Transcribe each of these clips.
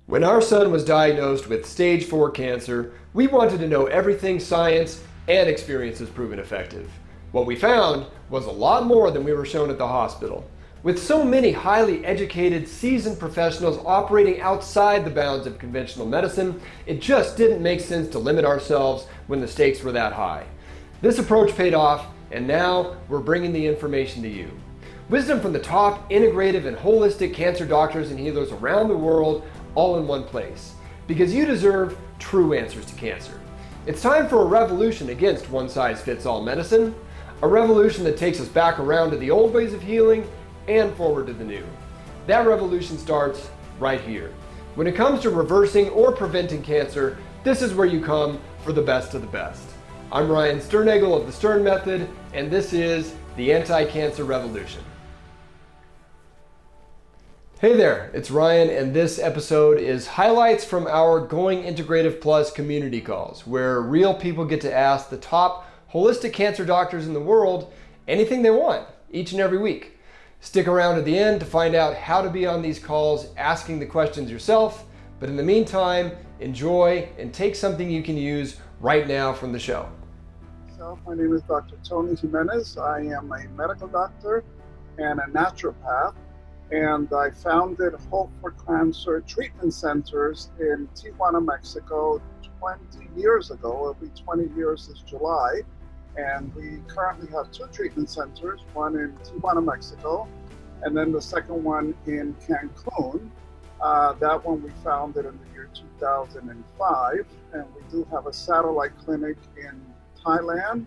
When our son was diagnosed with stage 4 cancer, we wanted to know everything science and experience has proven effective. What we found was a lot more than we were shown at the hospital. With so many highly educated, seasoned professionals operating outside the bounds of conventional medicine, it just didn't make sense to limit ourselves when the stakes were that high. This approach paid off, and now we're bringing the information to you. Wisdom from the top integrative and holistic cancer doctors and healers around the world, all in one place. Because you deserve true answers to cancer. It's time for a revolution against one-size-fits-all medicine, a revolution that takes us back around to the old ways of healing and forward to the new. That revolution starts right here. When it comes to reversing or preventing cancer, this is where you come for the best of the best. I'm Ryan Sternagel of the Stern Method, and this is the Anti-Cancer Revolution. Hey there, it's Ryan, and this episode is highlights from our Going Integrative Plus community calls, where real people get to ask the top holistic cancer doctors in the world anything they want each and every week. Stick around at the end to find out how to be on these calls asking the questions yourself, but in the meantime, enjoy and take something you can use right now from the show. My name is Dr. Tony Jimenez. I am a medical doctor and a naturopath, and I founded Hope for Cancer treatment centers in Tijuana, Mexico 20 years ago. It'll be 20 years this July. And we currently have two treatment centers, one in Tijuana, Mexico, and then the second one in Cancun. That one we founded in the year 2005. And we do have a satellite clinic in Thailand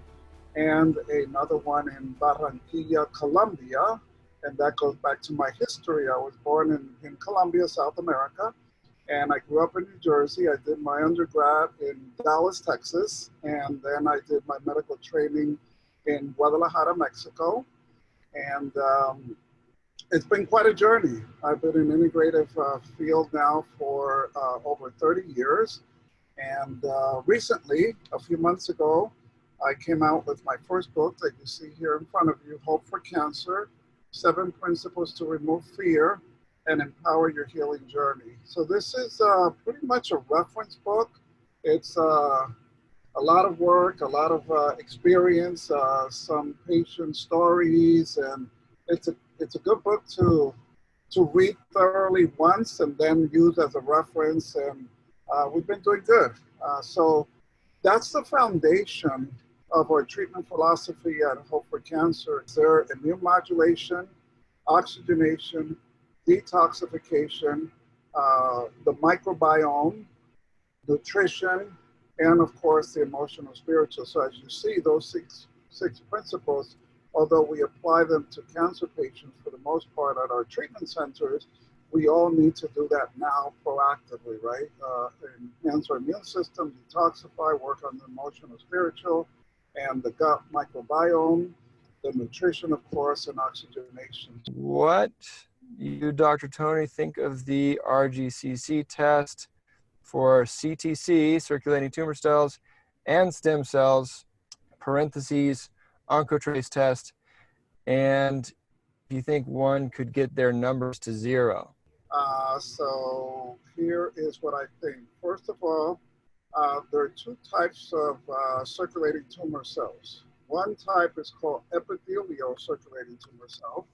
and another one in Barranquilla, Colombia. And that goes back to my history. I was born in Colombia, South America, and I grew up in New Jersey. I did my undergrad in Dallas, Texas, and then I did my medical training in Guadalajara, Mexico. And it's been quite a journey. I've been in integrative field now for over 30 years. And recently, a few months ago, I came out with my first book that you see here in front of you, Hope for Cancer: 7 Principles to Remove Fear and Empower Your Healing Journey. So this is pretty much a reference book. It's a lot of work, a lot of experience, some patient stories, and it's a good book to read thoroughly once and then use as a reference, and we've been doing good. So that's the foundation of our treatment philosophy at Hope for Cancer. They're immune modulation, oxygenation, detoxification, the microbiome, nutrition, and of course the emotional spiritual. So as you see, those six principles, although we apply them to cancer patients for the most part at our treatment centers, we all need to do that now proactively, right? Enhance our immune system, detoxify, work on the emotional spiritual, and the gut microbiome, the nutrition, of course, and oxygenation. What you, Dr. Tony, think of the RGCC test for CTC, circulating tumor cells, and stem cells, parentheses, Oncotrace test, and do you think one could get their numbers to zero? So here is what I think. First of all, there are two types of circulating tumor cells. One type is called epithelial circulating tumor cell,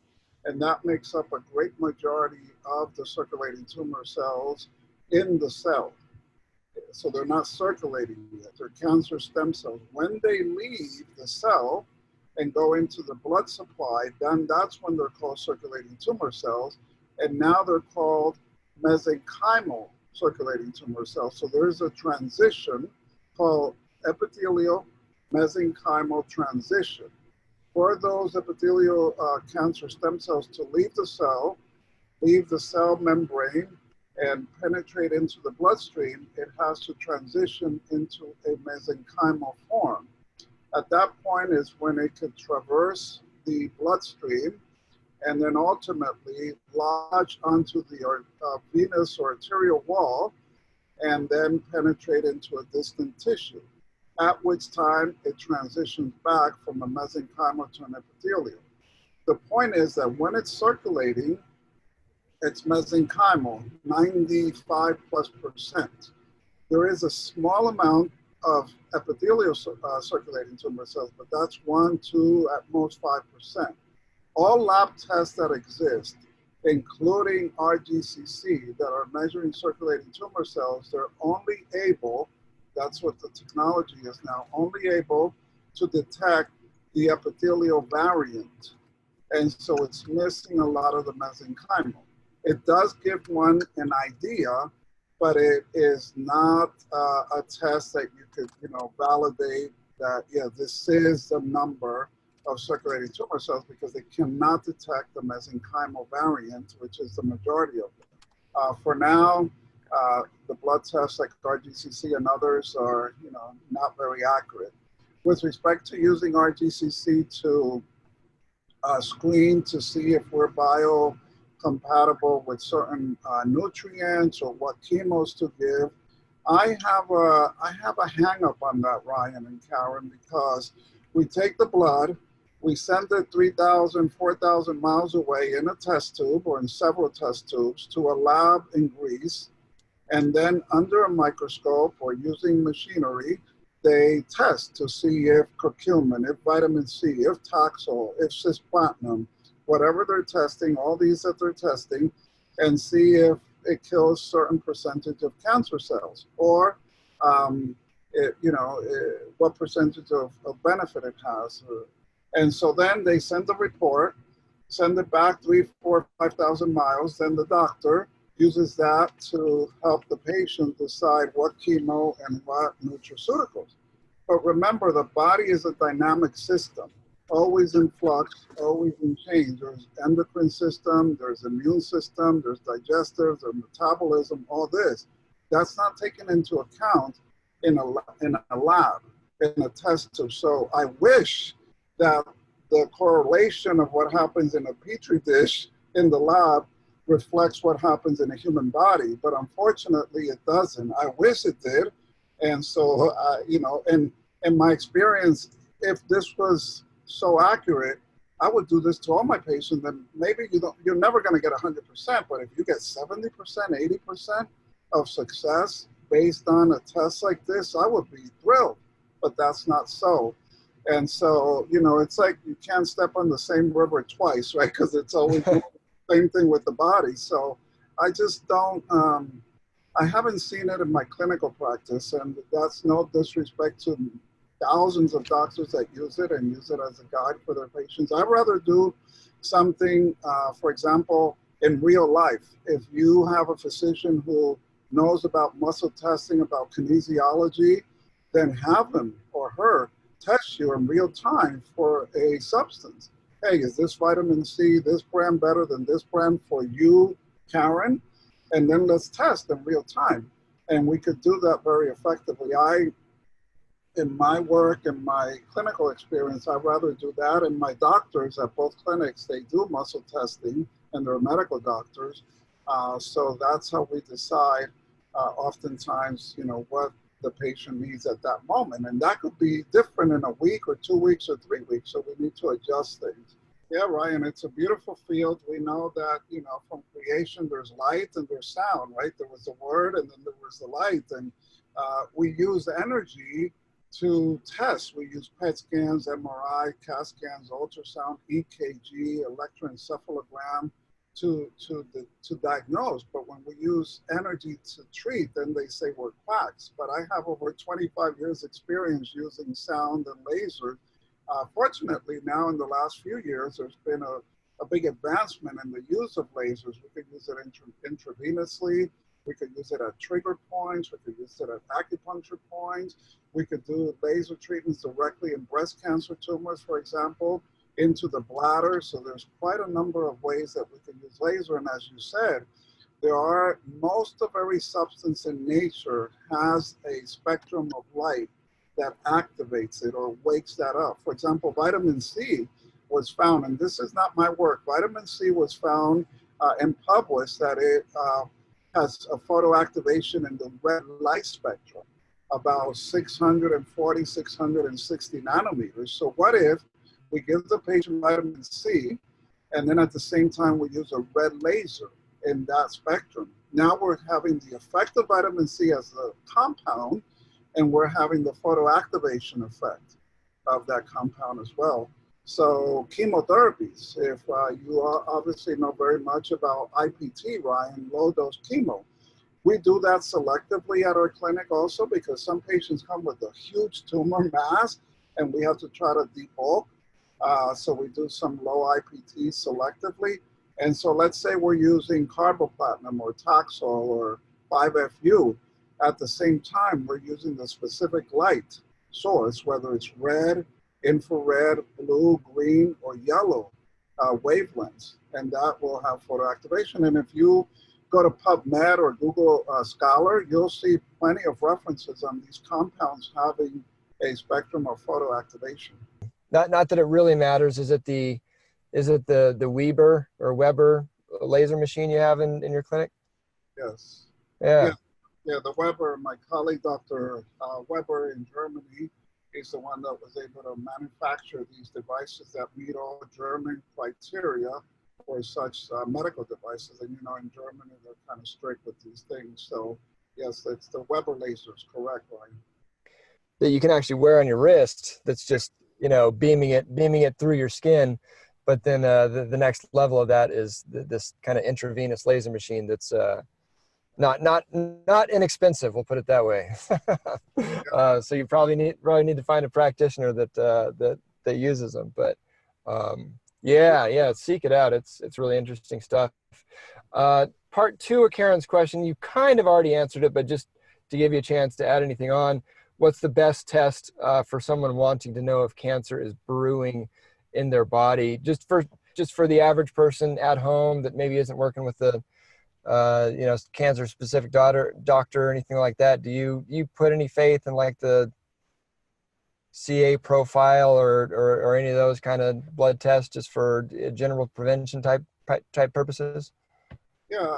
and that makes up a great majority of the circulating tumor cells in the cell. So they're not circulating yet, they're cancer stem cells. When they leave the cell and go into the blood supply, then that's when they're called circulating tumor cells, and now they're called mesenchymal circulating tumor cells. So there's a transition called epithelial mesenchymal transition. For those epithelial cancer stem cells to leave the cell membrane and penetrate into the bloodstream, it has to transition into a mesenchymal form. At that point is when it could traverse the bloodstream and then ultimately lodge onto the venous or arterial wall and then penetrate into a distant tissue, at which time it transitions back from a mesenchymal to an epithelial. The point is that when it's circulating, it's mesenchymal, 95+%. There is a small amount of epithelial circulating tumor cells, but that's 1, 2, at most 5%. All lab tests that exist, including RGCC, that are measuring circulating tumor cells, they're only able, that's what the technology is now, only able to detect the epithelial variant. And so it's missing a lot of the mesenchymal. It does give one an idea, but it is not a test that you could, validate that, yeah, this is the number of circulating tumor cells, because they cannot detect the mesenchymal variant, which is the majority of them. For now, the blood tests like RGCC and others are, not very accurate. With respect to using RGCC to screen to see if we're biocompatible with certain nutrients or what chemos to give, I have a hang up on that, Ryan and Karen, because we take the blood, we send it 3,000, 4,000 miles away in a test tube or in several test tubes to a lab in Greece, and then under a microscope or using machinery, they test to see if curcumin, if vitamin C, if Taxol, if cisplatin, whatever they're testing, all these that they're testing, and see if it kills certain percentage of cancer cells, or what percentage of benefit it has. And so then they send the report, send it back 3,000, 4,000, 5,000 miles. Then the doctor uses that to help the patient decide what chemo and what nutraceuticals. But remember, the body is a dynamic system, always in flux, always in change. There's endocrine system, there's immune system, there's digestives, there's metabolism, all this. That's not taken into account in a lab, in a test tube. So I wish that the correlation of what happens in a petri dish in the lab reflects what happens in a human body, but unfortunately it doesn't. I wish it did. And so, in my experience, if this was so accurate, I would do this to all my patients, and maybe you're never gonna get 100%, but if you get 70%, 80% of success based on a test like this, I would be thrilled, but that's not so. And so, it's like you can't step on the same river twice, right? Because it's always the same thing with the body. So I just don't, I haven't seen it in my clinical practice, and that's no disrespect to thousands of doctors that use it and use it as a guide for their patients. I'd rather do something, for example, in real life. If you have a physician who knows about muscle testing, about kinesiology, then have him or her test you in real time for a substance. Hey, is this vitamin C, this brand better than this brand for you, Karen? And then let's test in real time. And we could do that very effectively. In my work and my clinical experience, I'd rather do that. And my doctors at both clinics, they do muscle testing, and they're medical doctors. So that's how we decide oftentimes, what the patient needs at that moment. And that could be different in a week or 2 weeks or 3 weeks. So we need to adjust things. Yeah, Ryan, it's a beautiful field. We know that, from creation, there's light and there's sound, right? There was the word and then there was the light. And we use energy to test. We use PET scans, MRI, CAT scans, ultrasound, EKG, electroencephalogram to diagnose. But when we use energy to treat, then they say we're quacks. But I have over 25 years experience using sound and laser. Fortunately, now in the last few years, there's been a big advancement in the use of lasers. We could use it intravenously. We could use it at trigger points. We could use it at acupuncture points. We could do laser treatments directly in breast cancer tumors, for example, into the bladder. So there's quite a number of ways that we can use laser. And as you said, most of every substance in nature has a spectrum of light that activates it or wakes that up. For example, vitamin C was found, and this is not my work, vitamin C was found and published that it has a photoactivation in the red light spectrum, about 640, 660 nanometers. So what if we give the patient vitamin C, and then at the same time we use a red laser? in that spectrum. Now we're having the effect of vitamin C as a compound, and we're having the photoactivation effect of that compound as well. So chemotherapies, if you obviously know very much about IPT, Ryan, low dose chemo, we do that selectively at our clinic also, because some patients come with a huge tumor mass and we have to try to debulk. So we do some low IPT selectively. And so let's say we're using carboplatinum or Taxol or 5-FU. At the same time, we're using the specific light source, whether it's red, infrared, blue, green, or yellow wavelengths, and that will have photoactivation. And if you go to PubMed or Google Scholar, you'll see plenty of references on these compounds having a spectrum of photoactivation. Not that it really matters. Is it the Weber or Weber laser machine you have in your clinic? Yes. Yeah. Yeah, the Weber, my colleague, Dr. Weber in Germany, is the one that was able to manufacture these devices that meet all German criteria for such medical devices. And, you know, in Germany, they're kind of strict with these things. So, yes, it's the Weber lasers, correct, Ryan? That you can actually wear on your wrist. That's just, you know, beaming it through your skin. But then the next level of that is this kind of intravenous laser machine that's not inexpensive. We'll put it that way. So you probably need to find a practitioner that uses them. But yeah, seek it out. It's really interesting stuff. Part two of Karen's question, you kind of already answered it, but just to give you a chance to add anything on, what's the best test for someone wanting to know if cancer is brewing in their body? Just for the average person at home that maybe isn't working with the cancer specific doctor or anything like that. Do you put any faith in like the CA profile or any of those kind of blood tests just for general prevention type purposes? Yeah,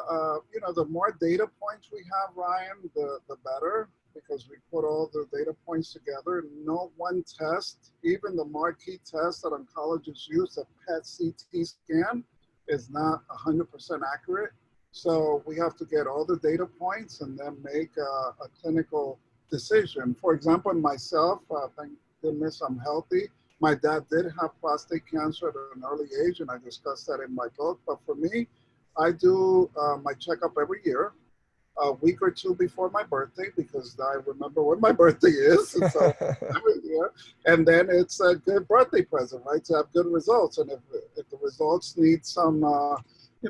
the more data points we have, Ryan, the better, because we put all the data points together. No one test, even the marquee test that oncologists use, a PET CT scan, is not 100% accurate. So we have to get all the data points and then make a clinical decision. For example, myself, thank goodness I'm healthy. My dad did have prostate cancer at an early age, and I discussed that in my book. But for me, I do my checkup every year, a week or two before my birthday, because I remember when my birthday is. And so every year, and then it's a good birthday present, right? To have good results. And if the results need some,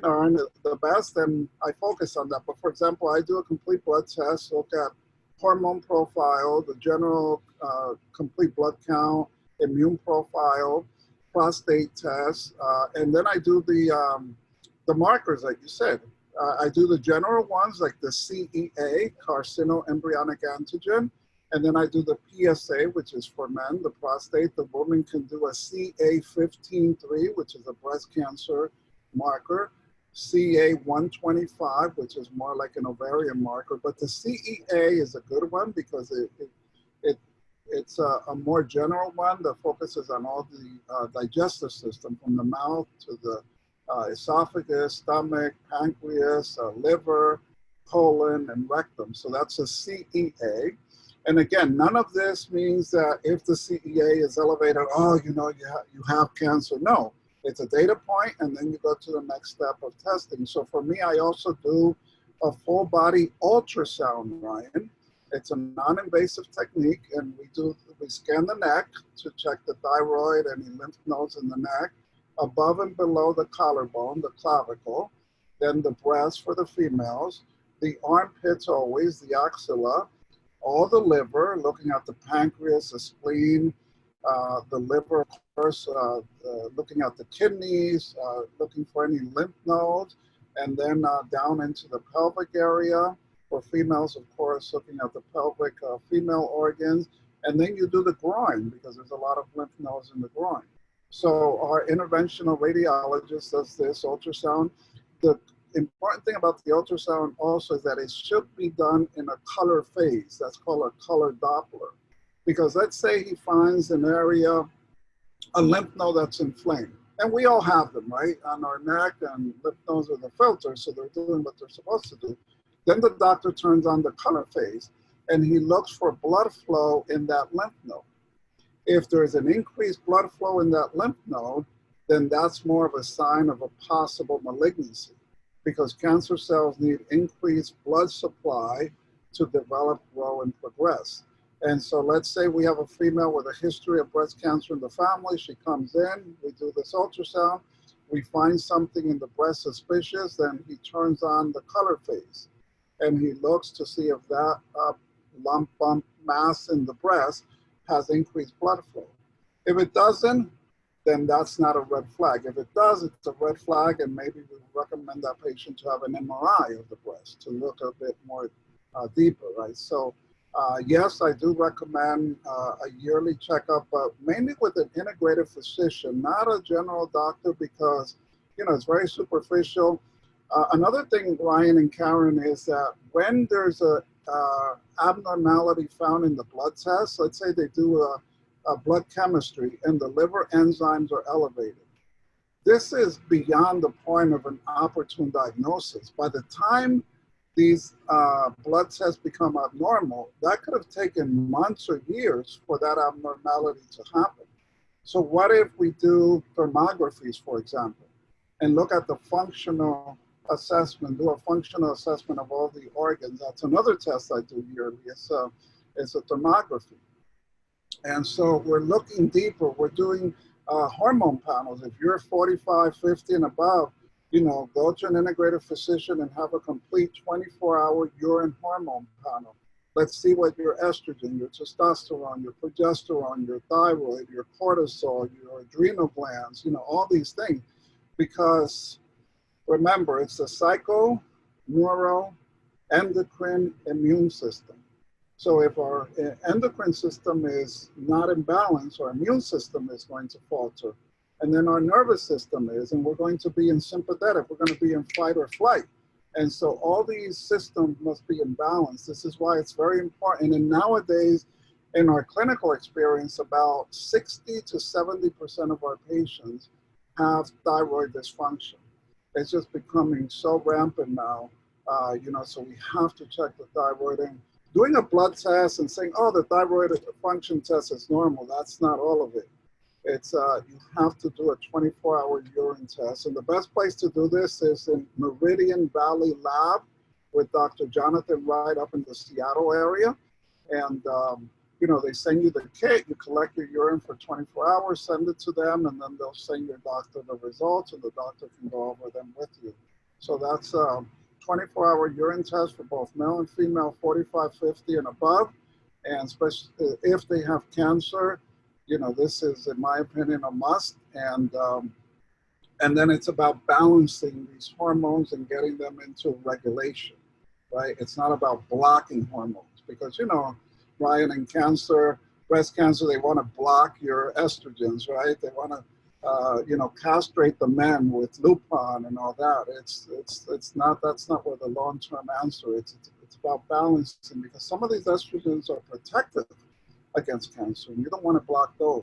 aren't the best, then I focus on that. But for example, I do a complete blood test, look at hormone profile, the general complete blood count, immune profile, prostate test, and then I do the markers, like you said. I do the general ones like the CEA, carcinoembryonic antigen, and then I do the PSA, which is for men, the prostate. The woman can do a CA15-3, which is a breast cancer marker, CA125, which is more like an ovarian marker. But the CEA is a good one because it's a more general one that focuses on all the digestive system, from the mouth to the esophagus, stomach, pancreas, liver, colon, and rectum. So that's a CEA. And again, none of this means that if the CEA is elevated, you have cancer. No, it's a data point, and then you go to the next step of testing. So for me, I also do a full body ultrasound, Ryan. It's a non-invasive technique, and we scan the neck to check the thyroid, any lymph nodes in the neck, above and below the collarbone, the clavicle, then the breast for the females, the armpits always, the axilla, all the liver, looking at the pancreas, the spleen, the liver, of course, looking at the kidneys, looking for any lymph nodes, and then down into the pelvic area. For females, of course, looking at the pelvic female organs, and then you do the groin, because there's a lot of lymph nodes in the groin. So our interventional radiologist does this ultrasound. The important thing about the ultrasound also is that it should be done in a color phase. That's called a color Doppler. Because let's say he finds an area, a lymph node that's inflamed. And we all have them, right? On our neck and lymph nodes are the filters, so they're doing what they're supposed to do. Then the doctor turns on the color phase and he looks for blood flow in that lymph node. If there's an increased blood flow in that lymph node, then that's more of a sign of a possible malignancy, because cancer cells need increased blood supply to develop, grow, and progress. And so let's say we have a female with a history of breast cancer in the family. She comes in, we do this ultrasound, we find something in the breast suspicious, then he turns on the color phase. And he looks to see if that lump bump mass in the breast has increased blood flow. If it doesn't, then that's not a red flag. If it does, it's a red flag, and maybe we recommend that patient to have an MRI of the breast to look a bit more deeper, right? So yes, I do recommend a yearly checkup, but mainly with an integrative physician, not a general doctor, because, you know, it's very superficial. Another thing, Ryan and Karen, is that when there's a abnormality found in the blood test, let's say they do a blood chemistry and the liver enzymes are elevated. This is beyond the point of an opportune diagnosis. By the time these blood tests become abnormal, that could have taken months or years for that abnormality to happen. So what if we do thermographies, for example, and look at the functional assessment, do a functional assessment of all the organs? That's another test I do yearly. It's a thermography. And so we're looking deeper. We're doing hormone panels. If you're 45, 50 and above, you know, go to an integrative physician and have a complete 24-hour urine hormone panel. Let's see what your estrogen, your testosterone, your progesterone, your thyroid, your cortisol, your adrenal glands, you know, all these things. Because remember, it's the psycho, neuro, endocrine, immune system. So if our endocrine system is not in balance, our immune system is going to falter. And then our nervous system is, and we're going to be in sympathetic, we're going to be in fight or flight. And so all these systems must be in balance. This is why it's very important. And nowadays, in our clinical experience, about 60 to 70% of our patients have thyroid dysfunction. It's just becoming so rampant now, you know, so we have to check the thyroid. And doing a blood test and saying, oh, the thyroid function test is normal, that's not all of it. It's you have to do a 24-hour urine test. And the best place to do this is in Meridian Valley Lab with Dr. Jonathan Wright up in the Seattle area. And, you know, they send you the kit, you collect your urine for 24 hours, send it to them, and then they'll send your doctor the results, and the doctor can go over them with you. So that's 24-hour urine test for both male and female, 45, 50 and above. And especially if they have cancer, you know, this is, in my opinion, a must. And then it's about balancing these hormones and getting them into regulation, right? It's not about blocking hormones, because, you know, Ryan, in cancer, breast cancer, they want to block your estrogens, right? They want to, you know, castrate the men with Lupron and all that. It's not, that's not where the long-term answer is. It's about balancing, because some of these estrogens are protective against cancer, and you don't want to block those.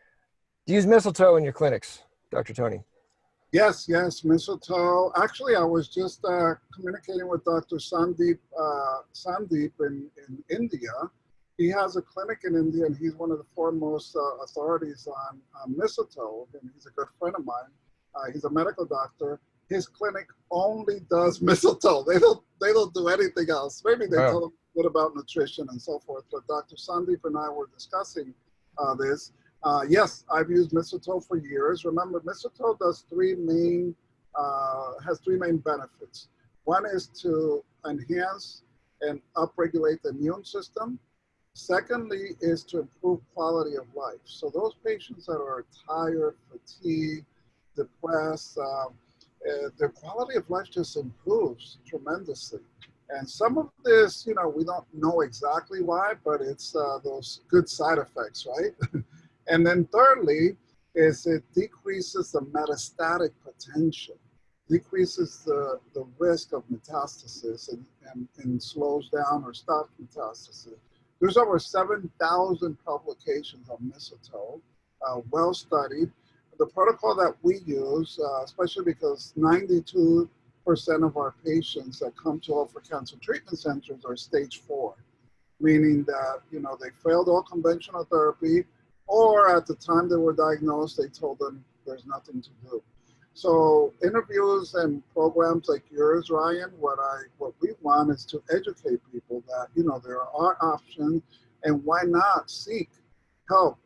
Do you use mistletoe in your clinics, Dr. Tony? Yes, mistletoe. Actually, I was just communicating with Dr. Sandeep in India. He has a clinic in India, and he's one of the foremost authorities on mistletoe, and he's a good friend of mine. He's a medical doctor. His clinic only does mistletoe. They don't do anything else. Maybe they tell him a bit about nutrition and so forth. But Dr. Sandeep and I were discussing this. Yes, I've used mistletoe for years. Remember, mistletoe does has three main benefits. One is to enhance and upregulate the immune system. Secondly is to improve quality of life. So those patients that are tired, fatigued, depressed, their quality of life just improves tremendously. And some of this, you know, we don't know exactly why, but it's those good side effects, right? And then thirdly is it decreases the metastatic potential, decreases the risk of metastasis, and slows down or stops metastasis. There's over 7,000 publications on mistletoe, well studied. the protocol that we use, especially because 92% of our patients that come to all for cancer treatment centers are stage 4, meaning that, you know, they failed all conventional therapy, or at the time they were diagnosed, they told them there's nothing to do. So interviews and programs like yours, Ryan, what we want is to educate people that, you know, there are options, and why not seek help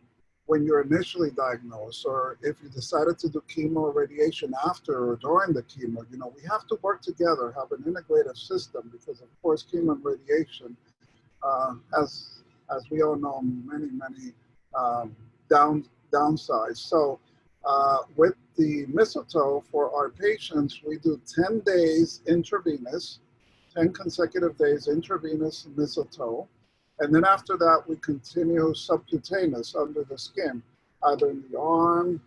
when you're initially diagnosed, or if you decided to do chemo or radiation after or during the chemo. You know, we have to work together, have an integrative system, because of course chemo and radiation as we all know, many downsides. So with the mistletoe, for our patients, we do 10 days intravenous, 10 consecutive days intravenous mistletoe. And then after that, we continue subcutaneous under the skin, either in the arm,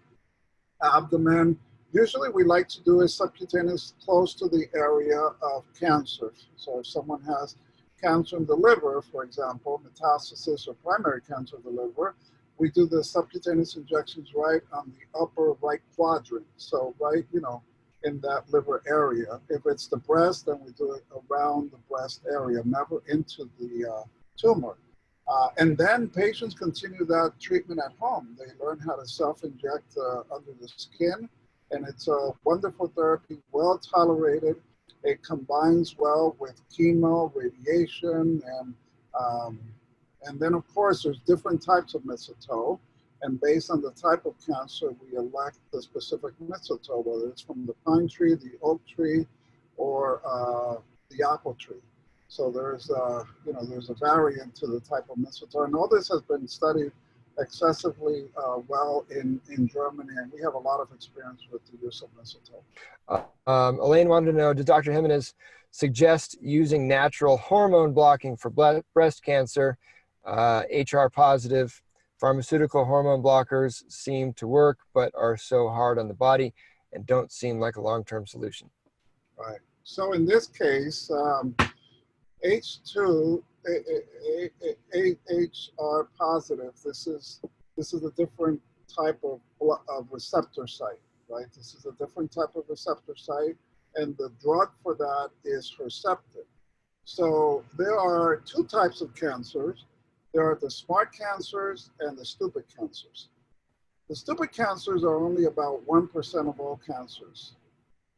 abdomen. Usually we like to do a subcutaneous close to the area of cancer. So if someone has cancer in the liver, for example, metastasis or primary cancer of the liver, we do the subcutaneous injections right on the upper right quadrant. So right, you know, in that liver area. If it's the breast, then we do it around the breast area, never into the tumor. And then patients continue that treatment at home. They learn how to self-inject under the skin, and it's a wonderful therapy, well tolerated. It combines well with chemo, radiation, and then of course there's different types of mistletoe, and based on the type of cancer, we elect the specific mistletoe, whether it's from the pine tree, the oak tree, or the apple tree. So there's there's a variant to the type of mistletoe, and all this has been studied excessively well in Germany, and we have a lot of experience with the use of mistletoe. Elaine wanted to know, did Dr. Jimenez suggest using natural hormone blocking for breast cancer? HR positive pharmaceutical hormone blockers seem to work, but are so hard on the body and don't seem like a long-term solution. Right. So in this case, H2, HR positive, this is a different type of receptor site, right? This is a different type of receptor site, and the drug for that is Herceptin. So there are two types of cancers. There are the smart cancers and the stupid cancers. The stupid cancers are only about 1% of all cancers,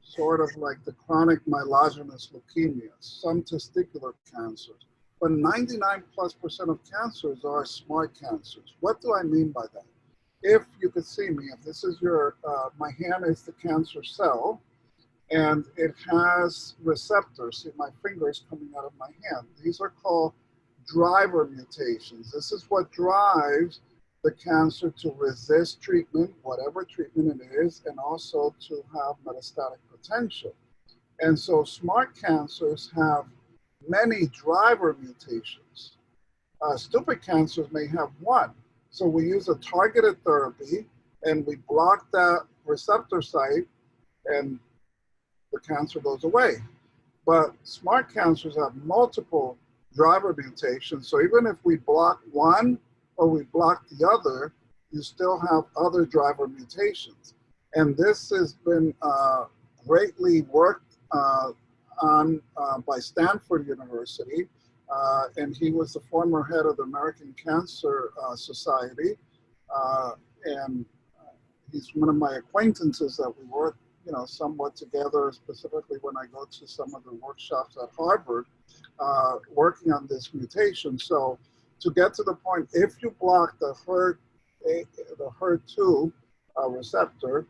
sort of like the chronic myelogenous leukemias, some testicular cancers. But 99+% of cancers are smart cancers. What do I mean by that? If you could see me, if this is your, my hand is the cancer cell, and it has receptors. See, my finger is coming out of my hand. These are called driver mutations. This is what drives the cancer to resist treatment, whatever treatment it is, and also to have metastatic potential. And so smart cancers have many driver mutations. Stupid cancers may have one. So we use a targeted therapy, and we block that receptor site, and the cancer goes away. But smart cancers have multiple driver mutations. So even if we block one or we block the other, you still have other driver mutations. And this has been greatly worked on by Stanford University. And he was the former head of the American Cancer Society. And he's one of my acquaintances that we work, somewhat together, specifically when I go to some of the workshops at Harvard, working on this mutation. So to get to the point, if you block the HER2 receptor,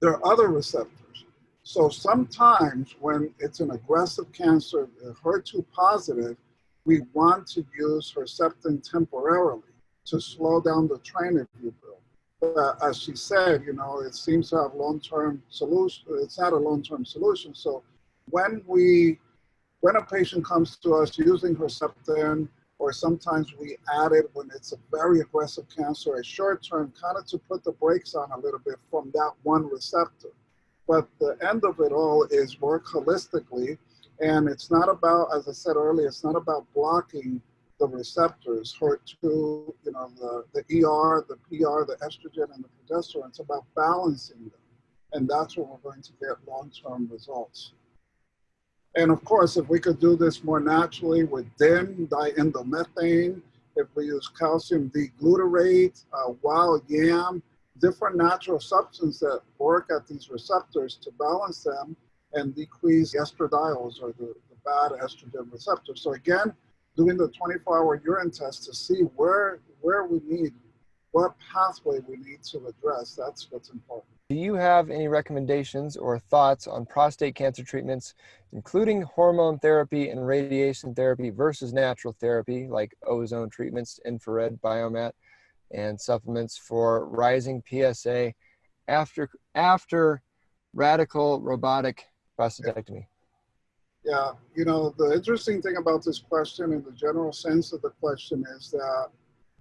there are other receptors. So sometimes when it's an aggressive cancer, HER2 positive, we want to use Herceptin temporarily to slow down the train, if you will. As she said, it seems to have long-term solution. It's not a long-term solution. So when a patient comes to us using Herceptin, or sometimes we add it when it's a very aggressive cancer, a short-term, kind of to put the brakes on a little bit from that one receptor. But the end of it all is work holistically. And it's not about, as I said earlier, it's not about blocking the receptors, HER2, you know, the ER, the PR, the estrogen, and the progesterone. It's about balancing them. And that's where we're going to get long-term results. And of course, if we could do this more naturally with DIN, diindomethane, if we use calcium D-glutarate, wild yam, different natural substances that work at these receptors to balance them and decrease estradiols, or the bad estrogen receptors. So again, doing the 24-hour urine test to see where we need, what pathway we need to address. That's what's important. Do you have any recommendations or thoughts on prostate cancer treatments, including hormone therapy and radiation therapy versus natural therapy, like ozone treatments, infrared biomat, and supplements for rising PSA after radical robotic prostatectomy? Yeah, you know, the interesting thing about this question and the general sense of the question is that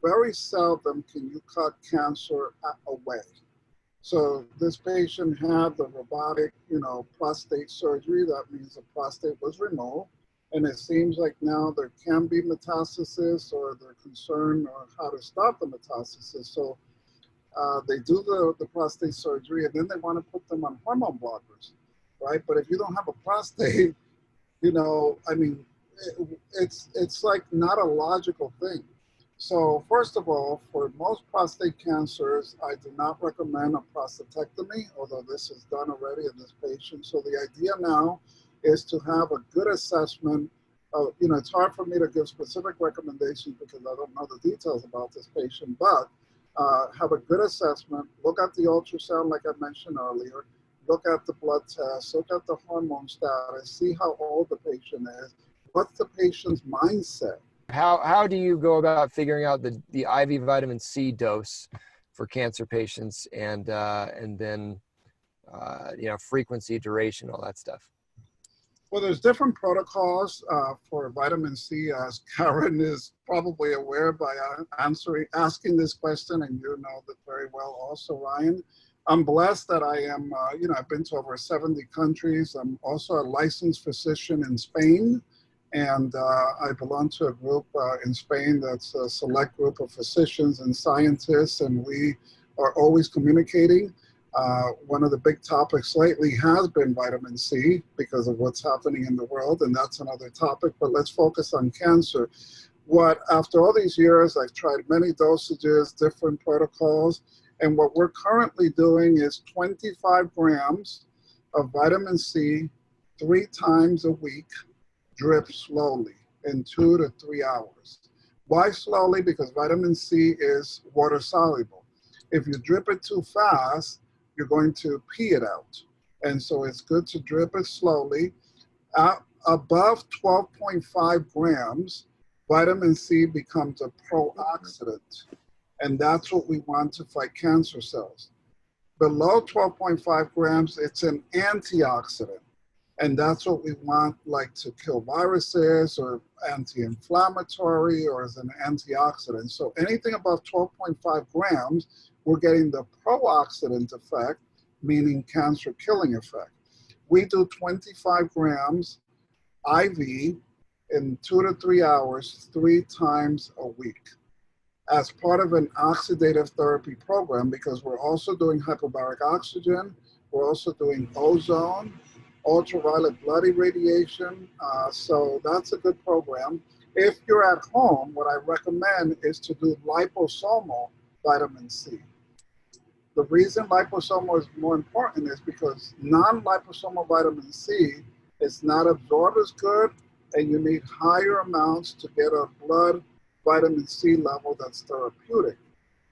very seldom can you cut cancer away. So this patient had the robotic, you know, prostate surgery. That means the prostate was removed. And it seems like now there can be metastasis, or they're concerned on how to stop the metastasis. So they do the prostate surgery, and then they want to put them on hormone blockers, right? But if you don't have a prostate, you know, I mean, it's like not a logical thing. So first of all, for most prostate cancers, I do not recommend a prostatectomy, although this is done already in this patient. So the idea now is to have a good assessment of, you know, it's hard for me to give specific recommendations because I don't know the details about this patient, but have a good assessment, look at the ultrasound like I mentioned earlier, look at the blood test, look at the hormone status, see how old the patient is, what's the patient's mindset. How do you go about figuring out the IV vitamin C dose for cancer patients, and then you know, frequency, duration, all that stuff? Well, there's different protocols for vitamin C, as Karen is probably aware by asking this question, and you know that very well also, Ryan. I'm blessed that I am, you know, I've been to over 70 countries. I'm also a licensed physician in Spain. And I belong to a group in Spain that's a select group of physicians and scientists, and we are always communicating. One of the big topics lately has been vitamin C because of what's happening in the world, and that's another topic, but let's focus on cancer. After all these years, I've tried many dosages, different protocols, and what we're currently doing is 25 grams of vitamin C 3 times a week, drip slowly in 2 to 3 hours. Why slowly? Because vitamin C is water soluble. If you drip it too fast, you're going to pee it out. And so it's good to drip it slowly. Above 12.5 grams, vitamin C becomes a pro-oxidant. And that's what we want to fight cancer cells. Below 12.5 grams, it's an antioxidant. And that's what we want, like to kill viruses or anti-inflammatory or as an antioxidant. So anything above 12.5 grams, we're getting the pro-oxidant effect, meaning cancer killing effect. We do 25 grams IV in 2 to 3 hours, 3 times a week, as part of an oxidative therapy program, because we're also doing hyperbaric oxygen, we're also doing ozone, ultraviolet blood irradiation, so that's a good program. If you're at home, what I recommend is to do liposomal vitamin C. The reason liposomal is more important is because non-liposomal vitamin C is not absorbed as good, and you need higher amounts to get a blood vitamin C level that's therapeutic.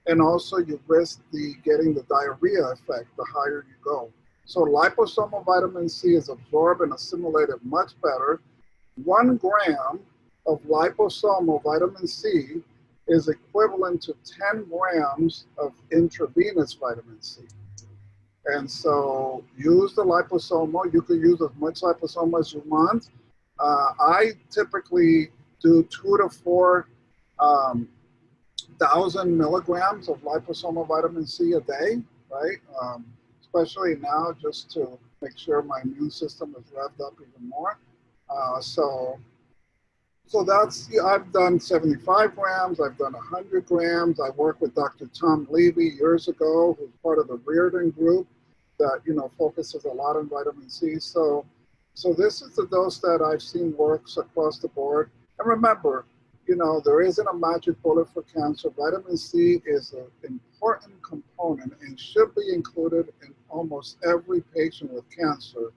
And also you risk getting the diarrhea effect the higher you go. So liposomal vitamin C is absorbed and assimilated much better. 1 gram of liposomal vitamin C is equivalent to 10 grams of intravenous vitamin C. And so use the liposomal. You can use as much liposomal as you want. I typically do 2 to 4 thousand milligrams of liposomal vitamin C a day, right? Especially now, just to make sure my immune system is revved up even more. So So that's, yeah, I've done 75 grams, I've done 100 grams. I worked with Dr. Tom Levy years ago, who's part of the Reardon group that, focuses a lot on vitamin C. So this is the dose that I've seen works across the board. And remember, there isn't a magic bullet for cancer. Vitamin C is an important component and should be included in almost every patient with cancer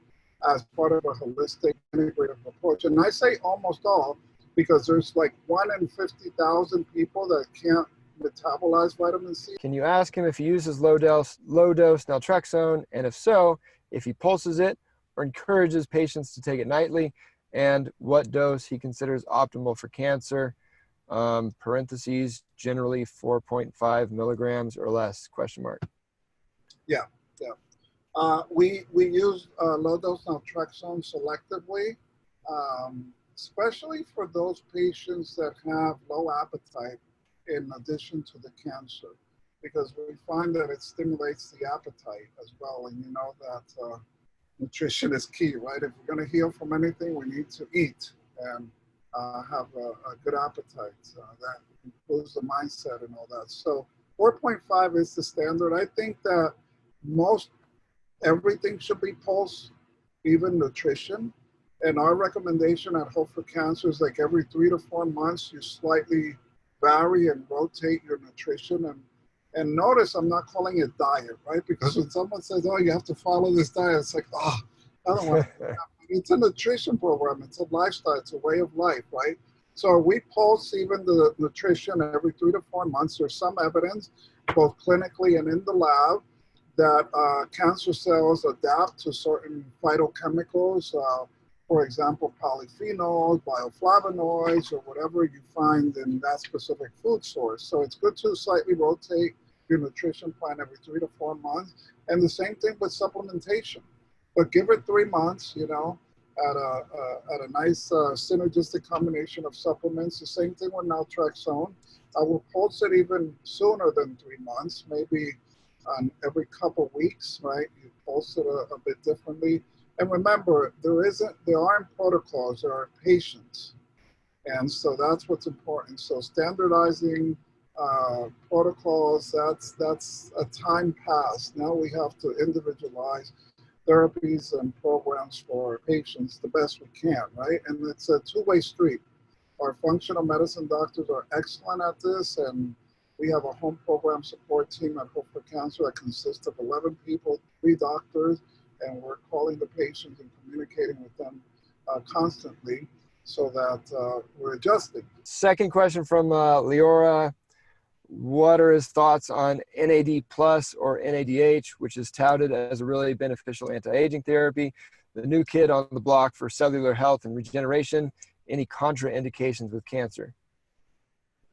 as part of a holistic integrative approach. And I say almost all because there's like 1 in 50,000 people that can't metabolize vitamin C. Can you ask him if he uses low-dose naltrexone, and if so, if he pulses it or encourages patients to take it nightly, and what dose he considers optimal for cancer? Parentheses, generally 4.5 milligrams or less, question mark. Yeah, yeah. We use low-dose naltrexone selectively, especially for those patients that have low appetite in addition to the cancer, because we find that it stimulates the appetite as well. And you know that nutrition is key, right? If we're going to heal from anything, we need to eat and have a good appetite. That includes the mindset and all that. So 4.5 is the standard. I think that most everything should be pulsed, even nutrition. And our recommendation at Hope for Cancer is like every 3 to 4 months, you slightly vary and rotate your nutrition. And notice I'm not calling it diet, right? Because when someone says, oh, you have to follow this diet, it's like, oh, I don't want to. It's a nutrition program. It's a lifestyle. It's a way of life, right? So we pulse even the nutrition every 3 to 4 months. There's some evidence, both clinically and in the lab, that cancer cells adapt to certain phytochemicals, for example, polyphenols, bioflavonoids, or whatever you find in that specific food source. So it's good to slightly rotate your nutrition plan every 3 to 4 months. And the same thing with supplementation. But give it 3 months, at a nice synergistic combination of supplements. The same thing with naltrexone. I will pulse it even sooner than 3 months, maybe every couple weeks, right? You pulse it a bit differently. And remember, there aren't protocols, there are patients. And so that's what's important. So standardizing protocols, that's a time past. Now we have to individualize therapies and programs for patients the best we can, right? And it's a two-way street. Our functional medicine doctors are excellent at this, and we have a home program support team at Hope for Cancer that consists of 11 people, 3 doctors, and we're calling the patients and communicating with them constantly so that we're adjusting. Second question from Leora. What are his thoughts on NAD plus or NADH, which is touted as a really beneficial anti-aging therapy? The new kid on the block for cellular health and regeneration. Any contraindications with cancer?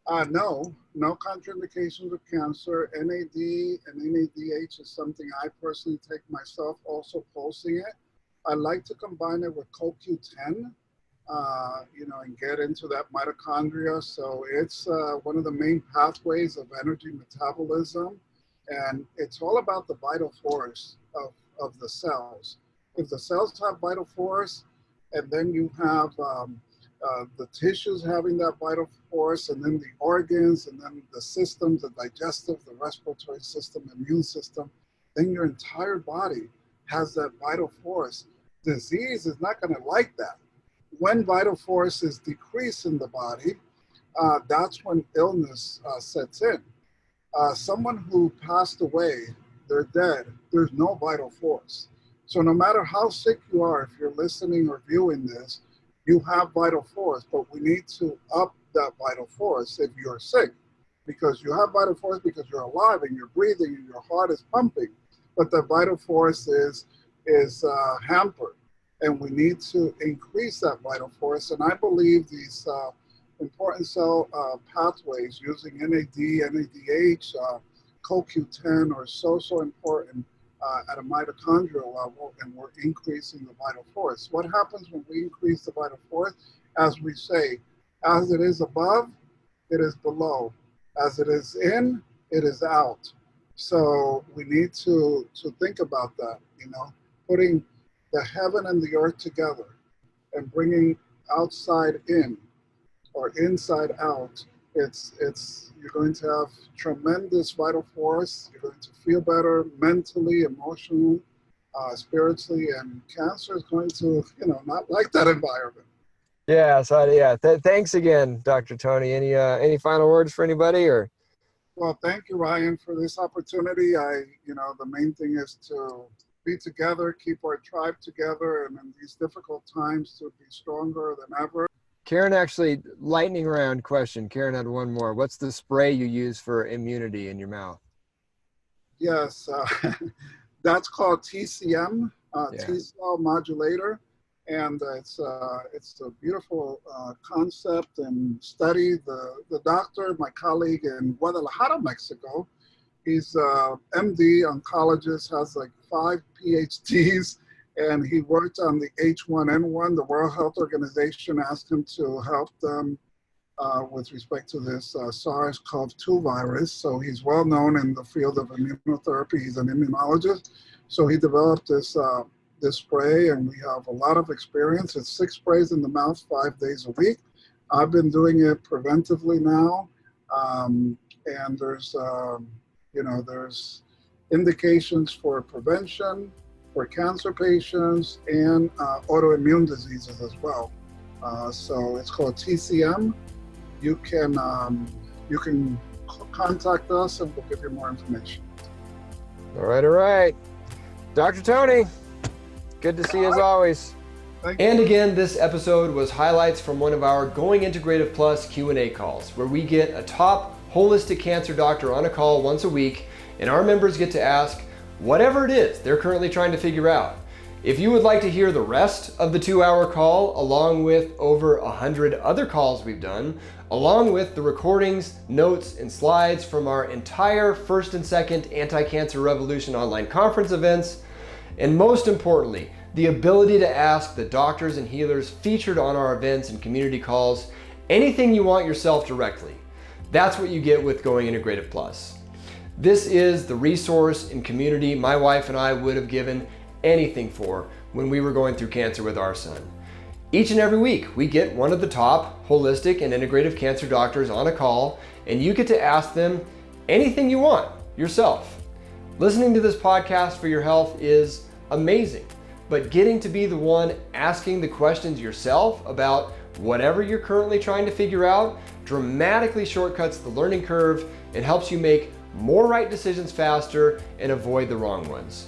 No contraindications with cancer. NAD and NADH is something I personally take myself, also pulsing it. I like to combine it with CoQ10, and get into that mitochondria. So it's one of the main pathways of energy metabolism. And it's all about the vital force of the cells. If the cells have vital force, and then you have the tissues having that vital force, and then the organs, and then the systems, the digestive, the respiratory system, immune system, then your entire body has that vital force. Disease is not going to like that. When vital force is decreased in the body, that's when illness sets in. Someone who passed away, they're dead, there's no vital force. So no matter how sick you are, if you're listening or viewing this, you have vital force, but we need to up that vital force if you're sick, because you have vital force because you're alive and you're breathing and your heart is pumping, but the vital force is hampered, and we need to increase that vital force. And I believe these important cell pathways using NAD, NADH, CoQ10 are so important at a mitochondrial level, and we're increasing the vital force. What happens when we increase the vital force? As we say, as it is above, it is below. As it is in, it is out. So we need to think about that, putting the heaven and the earth together and bringing outside in. or inside out, you're going to have tremendous vital force. You're going to feel better mentally, emotionally, spiritually, and cancer is going to, not like that environment. Yeah, so thanks again, Dr. Tony. Any final words for anybody, or? Well, thank you, Ryan, for this opportunity. The main thing is to be together, keep our tribe together, and in these difficult times to be stronger than ever. Karen, actually, lightning round question. Karen had one more. What's the spray you use for immunity in your mouth? Yes, that's called TCM, T-cell modulator. And it's a beautiful concept and study. The doctor, my colleague in Guadalajara, Mexico, he's MD, oncologist, has like 5 PhDs, and he worked on the H1N1. The World Health Organization asked him to help them with respect to this SARS-CoV-2 virus. So he's well known in the field of immunotherapy. He's an immunologist. So he developed this spray, and we have a lot of experience. It's 6 sprays in the mouth 5 days a week. I've been doing it preventively now, and there's indications for prevention for cancer patients and autoimmune diseases as well. So it's called TCM. You can contact us and we'll give you more information. All right. Dr. Tony, good to see you as always. Thank you. And again, this episode was highlights from one of our Going Integrative Plus Q&A calls, where we get a top holistic cancer doctor on a call once a week, and our members get to ask whatever it is they're currently trying to figure out. If you would like to hear the rest of the 2-hour call, along with over 100 other calls we've done, along with the recordings, notes, and slides from our entire first and second Anti-Cancer Revolution online conference events, and most importantly, the ability to ask the doctors and healers featured on our events and community calls anything you want yourself directly. That's what you get with Going Integrative Plus. This is the resource and community my wife and I would have given anything for when we were going through cancer with our son. Each and every week, we get one of the top holistic and integrative cancer doctors on a call, and you get to ask them anything you want yourself. Listening to this podcast for your health is amazing, but getting to be the one asking the questions yourself about whatever you're currently trying to figure out dramatically shortcuts the learning curve and helps you make more right decisions faster and avoid the wrong ones.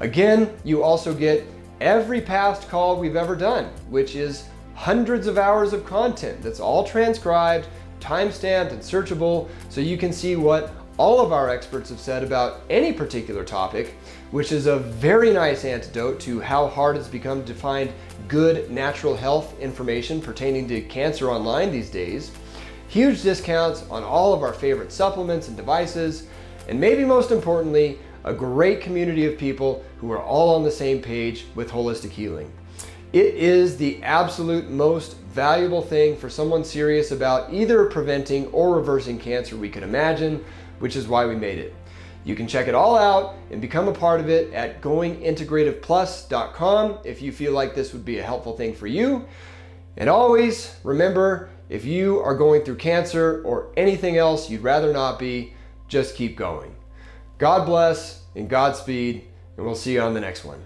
Again, you also get every past call we've ever done, which is hundreds of hours of content that's all transcribed, time-stamped, and searchable, so you can see what all of our experts have said about any particular topic, which is a very nice antidote to how hard it's become to find good natural health information pertaining to cancer online these days. Huge discounts on all of our favorite supplements and devices, and maybe most importantly, a great community of people who are all on the same page with holistic healing. It is the absolute most valuable thing for someone serious about either preventing or reversing cancer we could imagine, which is why we made it. You can check it all out and become a part of it at goingintegrativeplus.com if you feel like this would be a helpful thing for you. And always remember, if you are going through cancer or anything else you'd rather not be, just keep going. God bless and Godspeed, and we'll see you on the next one.